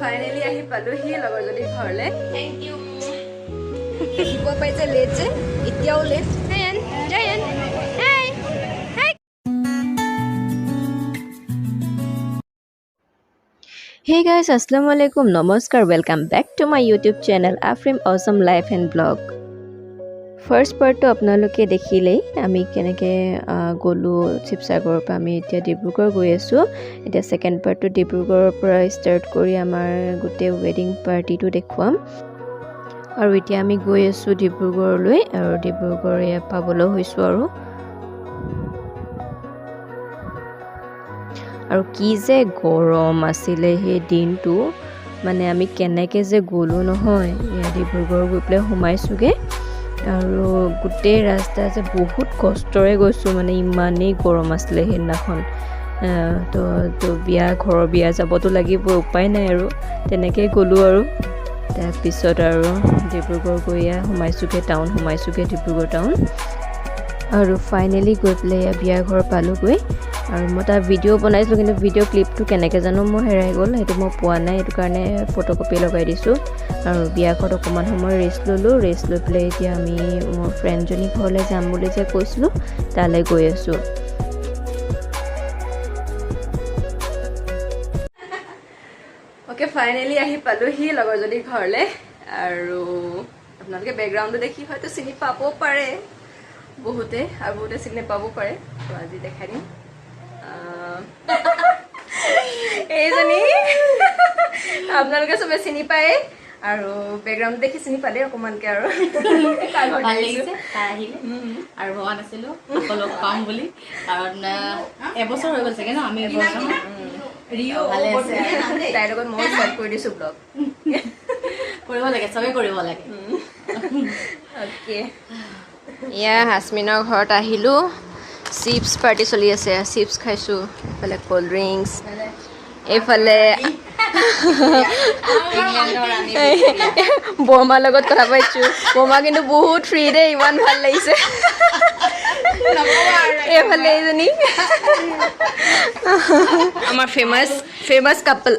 Finally আহি পালোহি লগৰজনী ঘৰলে থ্যাংক ইউ দেখিব পাইছে লেট যে এতিয়াও late Zayan Zayan hi hi Hey guys, Assalamualaikum, Namaskar, welcome back to my YouTube channel Afrim Awesome Life and Vlog. First part to আপোনালোকে দেখিলে আমি কেনেকে গলো শিৱসাগৰৰ পৰা আমি এতিয়া ডিব্ৰুগড় গৈ আছো এতিয়া সেকেন্ড পাৰ্ট to ডিব্ৰুগড়ৰ পৰা ষ্টাৰ্ট কৰি আমাৰ গোটেই ওয়েডিং পাৰ্টিটো দেখুৱাম আৰু এতিয়া আমি গৈ আছো ডিব্ৰুগড়লৈ আৰু ডিব্ৰুগড় পাবলৈ হৈছো আৰু কি যে গৰম আছিল সেই দিনটো মানে আমি কেনেকে যে গলো নহয় ডিব্ৰুগড় গৈ পেলাই সোমাইছোগে আৰু গোটেই ৰাস্তা যে বহুত কষ্টৰে গৈছো মানে ইমানেই গৰম আছিল সেইদিনাখন তো ঘৰৰ বিয়া যাবতো লাগিব উপায় নাই আৰু তেনেকৈ গলো আৰু তাৰ পিছত আৰু ডিব্ৰুগড় গৈ সোমাইছোগে টাউন সোমাইছোগে ডিব্ৰুগড় টাউন আৰু ফাইনেলি গৈ পেলাই বিয়া ঘৰ পালোগৈ আৰু মই তাৰ ভিডিঅ' বনাইছিলোঁ কিন্তু ভিডিঅ' ক্লিপটো কেনেকৈ জানো মই হেৰাই গ'ল সেইটো মই পোৱা নাই সেইটো কাৰণে ফটোকপি লগাই দিছোঁ আৰু বিয়াঘৰত অকণমান সময় ৰেষ্ট ল'লোঁ ৰেষ্ট লৈ পেলাই এতিয়া আমি মোৰ ফ্ৰেণ্ডজনী ঘৰলৈ যাম বুলি যে কৈছিলোঁ তালৈ গৈ আছোঁ অ'কে ফাইনেলি আহি পালোহি লগৰজনীৰ ঘৰলৈ আৰু আপোনালোকে বেকগ্ৰাউণ্ডটো দেখি হয়তো চিনি পাব পাৰে বহুতে আৰু বহুতে চিনি নাপাব পাৰে তো আজি দেখাই দিম এইজনী আপোনালোকে চবে চিনি পায় আৰু বেকগ্ৰাউণ্ড দেখি চিনি পালে অকণমানকে আৰু ভাল লাগিছে তাই আহিলে আৰু ভবা নাছিলোঁ আকৌ লগ পাম বুলি কাৰণ এবছৰ হৈ গ'ল চাগে ন আমি এবছৰ ৰিঅ' ভালে আছে তাইৰ লগত মই ষ্টাৰ্ট কৰি দিছোঁ ব্লগ কৰিব লাগে চবেই কৰিব লাগে অ'কে এয়া হাছমিনৰ ঘৰত আহিলোঁ চিপছ পাৰ্টি চলি আছে চিপছ খাইছোঁ এইফালে ক'ল্ড ড্ৰিংকছ এইফালে বৰমাৰ লগত কথা পাতিছোঁ বৰমা কিন্তু বহুত ফ্ৰী দেই ইমান ভাল লাগিছে এইফালে এইজনী আমাৰ ফেমাছ কাপল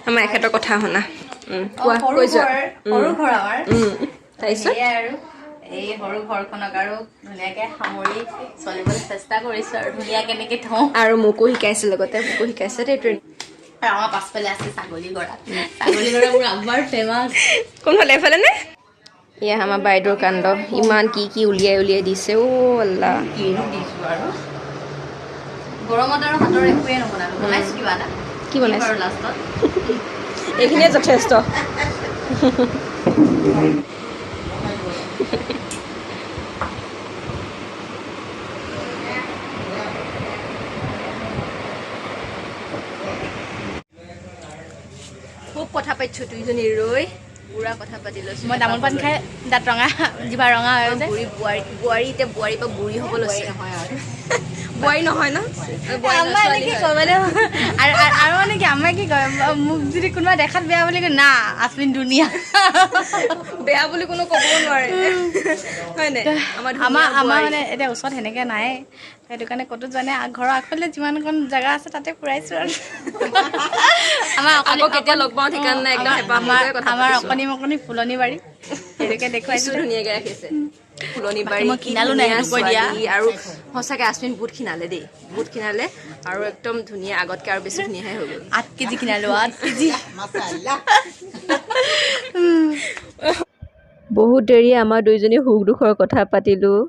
আমাৰ এখেতৰ কথা শুনা কোৱা কৈছো সৰু ঘৰ আমাৰ তাৰপিছত আৰু এই সৰু ঘৰখনক আৰু ধুনীয়াকে সামৰি চলিবলৈ চেষ্টা কৰিছো আৰু ধুনীয়া কেনেকে থওঁ আৰু মোকো শিকাইছে লগতে মোকো শিকাইছে দেই আমাৰ পাছফালে আছে ছাগলী গৰা মোৰ আমাৰ ফেমাছ কোনফালে এফালে নে এয়া আমাৰ বাইদেউৰ কাণ্ড ইমান কি উলিয়াই দিছে অ' আল্লাহ কিনো দিছো আৰু গৰমত আৰু হাতৰ একোৱে নবনালো বনাইছো কিবা এটা কি বনাইছো আৰু লাষ্টত এইখিনিয়ে যথেষ্ট খুব কথা পাতিছোঁ দুইজনী ৰৈ পুৰা কথা পাতি লৈছোঁ মই তামোল পাণ খাই দাঁত ৰঙা জিভা ৰঙা হৈ আছে বোৱাৰী এতিয়া বোৱাৰীৰ পৰা বুঢ়ী হ'ব লৈছে নহয় আৰু বোৱাৰী নহয় ন আমাৰ কি কয় মানে আৰু মানে কি আমাৰ কি কয় মোক যদি কোনোবা দেখাত বেয়া বুলি কয় না আশ্বিন ধুনীয়া বেয়া বুলি কোনো ক'ব নোৱাৰে হয়নে আমাৰ মানে এতিয়া ওচৰত সেনেকৈ নাই সেইটো কাৰণে ক'তো যোৱা নাই ঘৰৰ আগফালে যিমানকণ জেগা আছে তাতে ফুৰাইছোঁ আৰু আমাৰ আকৌ কেতিয়া লগ পাওঁ ঠিকান নাই একদম আমাৰ অকণি মকণি ফুলনি বাৰী সেইটোকে দেখুৱাইছোঁ ধুনীয়াকৈ ৰাখিছে ফুলনি বাৰী মই কিনালো নাই আৰু সঁচাকৈ আশ্বিন বহুত খিনালে দেই বহুত খিনালে আৰু একদম ধুনীয়া আগতকৈ আৰু বেছি ধুনীয়াহে হৈ গ'ল 8 কেজি কিনালো 8 কেজি বহুত দেৰি আমাৰ দুইজনী সুখ দুখৰ কথা পাতিলোঁ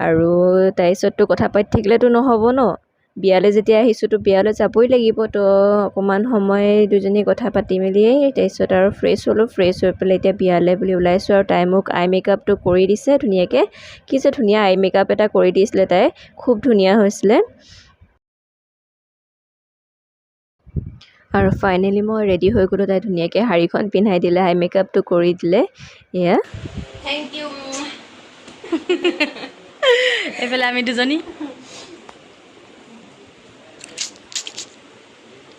আৰু তাৰপিছততো কথা পাতি থাকিলেতো নহ'ব ন বিয়ালৈ যেতিয়া আহিছোঁ তো বিয়ালৈ যাবই লাগিব তো অকণমান সময় দুজনী কথা পাতি মেলিয়ে তাৰপিছত আৰু ফ্ৰেছ হ'লোঁ ফ্ৰেছ হৈ পেলাই এতিয়া বিয়ালৈ বুলি ওলাইছোঁ আৰু তাই মোক আই মেকআপটো কৰি দিছে ধুনীয়াকৈ কি যে ধুনীয়া আই মেকআপ এটা কৰি দিছিলে তাই খুব ধুনীয়া হৈছিলে আৰু ফাইনেলি মই ৰেডি হৈ গ'লোঁ তাই ধুনীয়াকৈ শাড়ীখন পিন্ধাই দিলে আই মেকআপটো কৰি দিলে এয়া থেংক ইউ এইফালে আমি দুজনী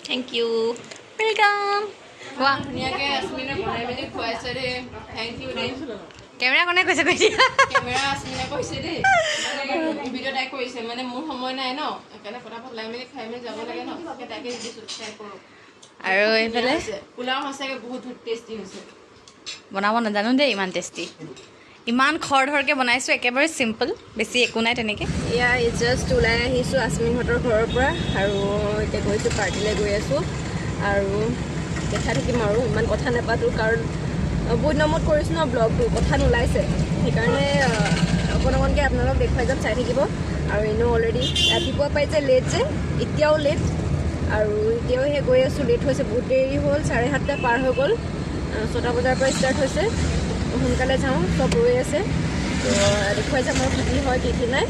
Thank you. Welcome. Wah, ধুনীয়াকৈ আশ্মিনে বনাই মেলি খুৱাইছে দেই থেংক ইউ দেই কেমেৰা কোনে কৈছে কৈছে কেমেৰা আশ্মিনে কৈছে দেই কৈছে মানে মোৰ সময় নাই ন একানে ফটাফট লাই মেলি খাই মেলি যাব লাগে ন তাকে দিছো ট্ৰাই কৰো আৰু এইফালে পোলাও হসাকে বহুত টেষ্টি হৈছে বনাব নাজানো দেই ইমান টেষ্টি ইমান খৰধৰকে বনাইছো একেবাৰে সিম্পল বেছি একো নাই তেনেকে ইয়া ই জাস্ট ওলাই আহিছো আসমিনহঁতৰ ঘৰৰ পৰা আৰু এতিয়া গৈছো পাৰ্টিলৈ গৈ আছো আৰু দেখা থাকিম আৰু ইমান কথা নাপাতো কাৰণ বহুত নমত কৰিছো ন ব্লগটো কথা নোলাইছে সেইকাৰণে অকণকে আপোনালোক দেখুৱাই যাম চাই থাকিব আৰু এনেও অলৰেডি ৰাতিপুৱা পাই যে লেট যে এতিয়াও লেট আৰু এতিয়াও সেই গৈ আছোঁ লেট হৈছে বহুত দেৰি হ'ল 7:30 পাৰ হৈ গ'ল 6টা বজাৰ পৰা ষ্টাৰ্ট হৈছে সোনকালে যাওঁ চব ৰৈ আছে তো দেখুৱাই যাম আৰু কি হয় কি নাই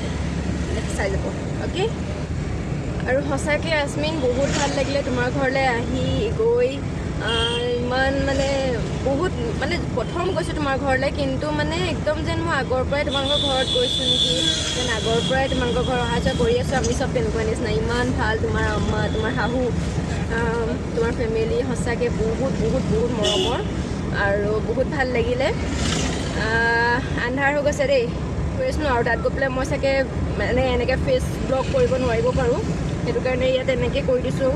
চাই যাব অ'কে আৰু সঁচাকৈ আসমিন বহুত ভাল লাগিলে তোমাৰ ঘৰলৈ আহি গৈ ইমান মানে বহুত মানে প্ৰথম গৈছোঁ তোমাৰ ঘৰলৈ কিন্তু মানে একদম যেন মই আগৰ পৰাই তোমালোকৰ ঘৰত গৈছোঁ নেকি যেন আগৰ পৰাই তোমালোকৰ ঘৰ অহা যোৱা কৰি আছোঁ আমি চব তেনেকুৱা নিচিনা ইমান ভাল তোমাৰ আম্মা তোমাৰ শাহু তোমাৰ ফেমিলি সঁচাকৈ বহুত বহুত বহুত মৰমৰ আৰু বহুত ভাল লাগিলে আন্ধাৰ হৈ গৈছে দেই কৈছোঁ আৰু তাত গৈ পেলাই মই চাগে মানে এনেকৈ ফেচ ব্লগ কৰিব নোৱাৰিব পাৰোঁ সেইটো কাৰণে ইয়াত এনেকৈ কৰি দিছোঁ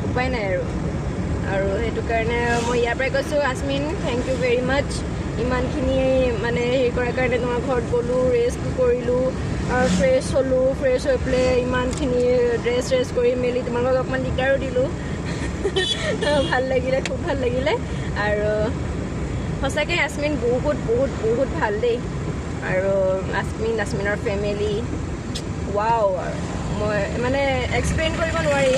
উপায় নাই আৰু সেইটো কাৰণে মই ইয়াৰ পৰাই কৈছোঁ আসমিন থেংক ইউ ভেৰি মাছ ইমানখিনি মানে হেৰি কৰাৰ কাৰণে তোমাৰ ঘৰত গ'লোঁ ৰেষ্ট কৰিলোঁ আৰু ফ্ৰেছ হ'লোঁ ফ্ৰেছ হৈ পেলাই ইমানখিনি ড্ৰেছ কৰি মেলি তোমালোকক অকণমান দিগদাৰো দিলোঁ ভাল লাগিলে খুব ভাল লাগিলে আৰু সঁচাকৈ আসমিন বহুত বহুত বহুত ভাল দেই আৰু আসমিনৰ ফেমিলি ৱাও মই মানে এক্সপ্লেইন কৰিব নোৱাৰি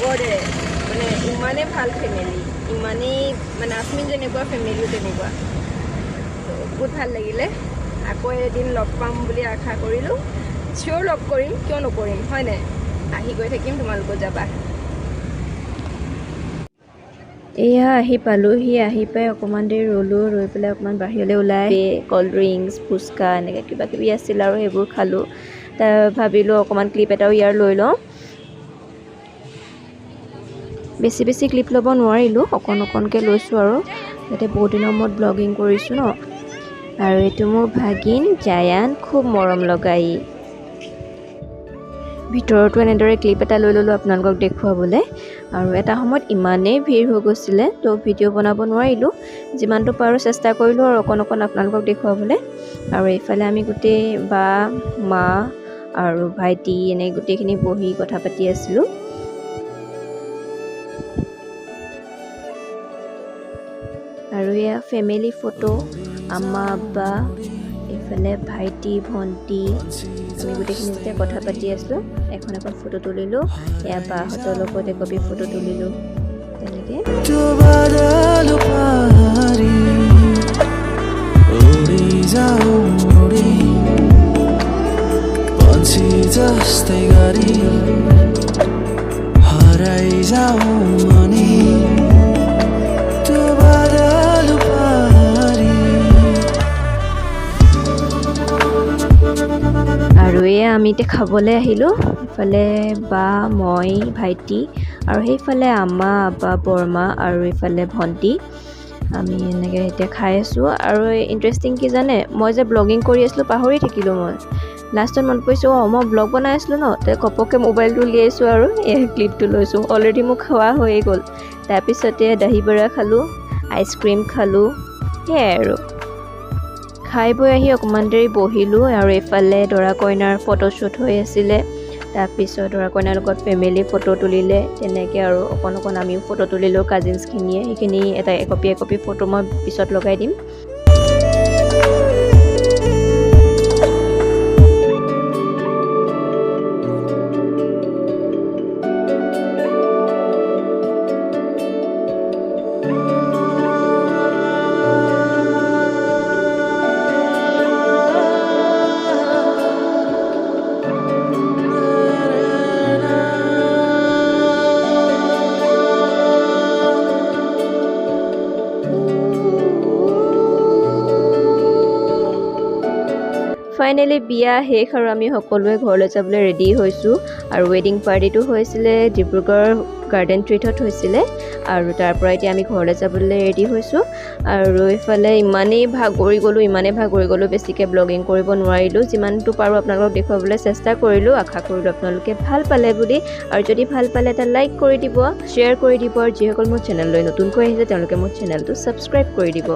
ৱৰ্ডেৰে মানে ইমানেই ভাল ফেমিলি ইমানেই মানে আসমিন যেনেকুৱা ফেমিলিও তেনেকুৱা তো বহুত ভাল লাগিলে আকৌ এদিন লগ পাম বুলি আশা কৰিলোঁ চিয়'ৰ লগ কৰিম কিয় নকৰিম হয় নাই আহি গৈ থাকিম তোমালোকো যাবা এয়া আহি পালোঁহি আহি পাই অকণমান দেৰি ৰ'লোঁ ৰৈ পেলাই অকণমান বাহিৰলৈ ওলাই ক'ল্ড ড্ৰিংকছ ফুচকা এনেকৈ কিবা কিবি আছিল আৰু সেইবোৰ খালোঁ তাৰ ভাবিলোঁ অকণমান ক্লিপ এটাও ইয়াৰ লৈ লওঁ বেছি ক্লিপ ল'ব নোৱাৰিলোঁ অকণকৈ লৈছোঁ আৰু যাতে বহুত দিনৰ মূৰত ব্লগিং কৰিছোঁ ন আৰু এইটো মোৰ ভাগিন জায়ান খুব মৰম লগাই ভিতৰতো এনেদৰে ক্লিপ এটা লৈ ল'লোঁ আপোনালোকক দেখুৱাবলৈ আৰু এটা সময়ত ইমানেই ভিৰ হৈ গৈছিলে তো ভিডিঅ' বনাব নোৱাৰিলোঁ যিমানটো পাৰোঁ চেষ্টা কৰিলোঁ আৰু অকণ আপোনালোকক দেখুৱাবলৈ আৰু এইফালে আমি গোটেই বা মা আৰু ভাইটি এনে গোটেইখিনি বহি কথা পাতি আছিলোঁ আৰু এয়া ফেমিলি ফটো আম্মা আব্বা এইফালে ভাইটি ভণ্টি আমি গোটেইখিনি যেতিয়া কথা পাতি আছিলোঁ এখন ফটো তুলিলোঁ এয়া বাহঁতৰ লগত একপি ফটো তুলিলোঁ তেনেকৈ আৰু এয়া আমি এতিয়া খাবলৈ আহিলোঁ ইফালে বা মই ভাইটি আৰু সেইফালে আম্মা আব্বা বৰমা আৰু এইফালে ভণ্টি আমি এনেকৈ এতিয়া খাই আছোঁ আৰু ইণ্টাৰেষ্টিং কি জানে মই যে ব্লগিং কৰি আছিলোঁ পাহৰি থাকিলোঁ মই লাষ্টত মনত পৰিছোঁ মই ব্লগ বনাই আছিলোঁ ন তাই ঘপককৈ মোবাইলটো উলিয়াইছোঁ আৰু এই ক্লিপটো লৈছোঁ অলৰেডি মোক খোৱা হৈয়ে গ'ল তাৰপিছতে দহি বৰা খালোঁ আইচক্ৰীম খালোঁ সেয়াই আৰু খাই বৈ আহি অকণমান দেৰি বহিলোঁ আৰু এইফালে দৰা কইনাৰ ফটোশ্বুট হৈ আছিলে তাৰপিছত দৰা কইনাৰ লগত ফেমিলি ফটো তুলিলে তেনেকৈ আৰু অকণ আমিও ফটো তুলিলোঁ কাজিনছখিনিয়ে সেইখিনি এটা একপি ফটো মই পিছত লগাই দিম ফাইনেলি বিয়া শেষ আৰু আমি সকলোৱে ঘৰলৈ যাবলৈ ৰেডি হৈছোঁ আৰু ৱেডিং পাৰ্টিটো হৈছিলে ডিব্ৰুগড় গাৰ্ডেন ট্ৰিটত হৈছিলে আৰু তাৰ পৰা এতিয়া আমি ঘৰলৈ যাবলৈ ৰেডি হৈছোঁ আৰু ইফালে ইমানেই ভাগৰি গ'লোঁ বেছিকৈ ব্লগিং কৰিব নোৱাৰিলোঁ যিমানটো পাৰোঁ আপোনালোকক দেখুৱাবলৈ চেষ্টা কৰিলোঁ আশা কৰিলোঁ আপোনালোকে ভাল পালে বুলি আৰু যদি ভাল পালে এটা লাইক কৰি দিব শ্বেয়াৰ কৰি দিব আৰু যিসকল মোৰ চেনেললৈ নতুনকৈ আহিছে তেওঁলোকে মোৰ চেনেলটো ছাবস্ক্ৰাইব কৰি দিব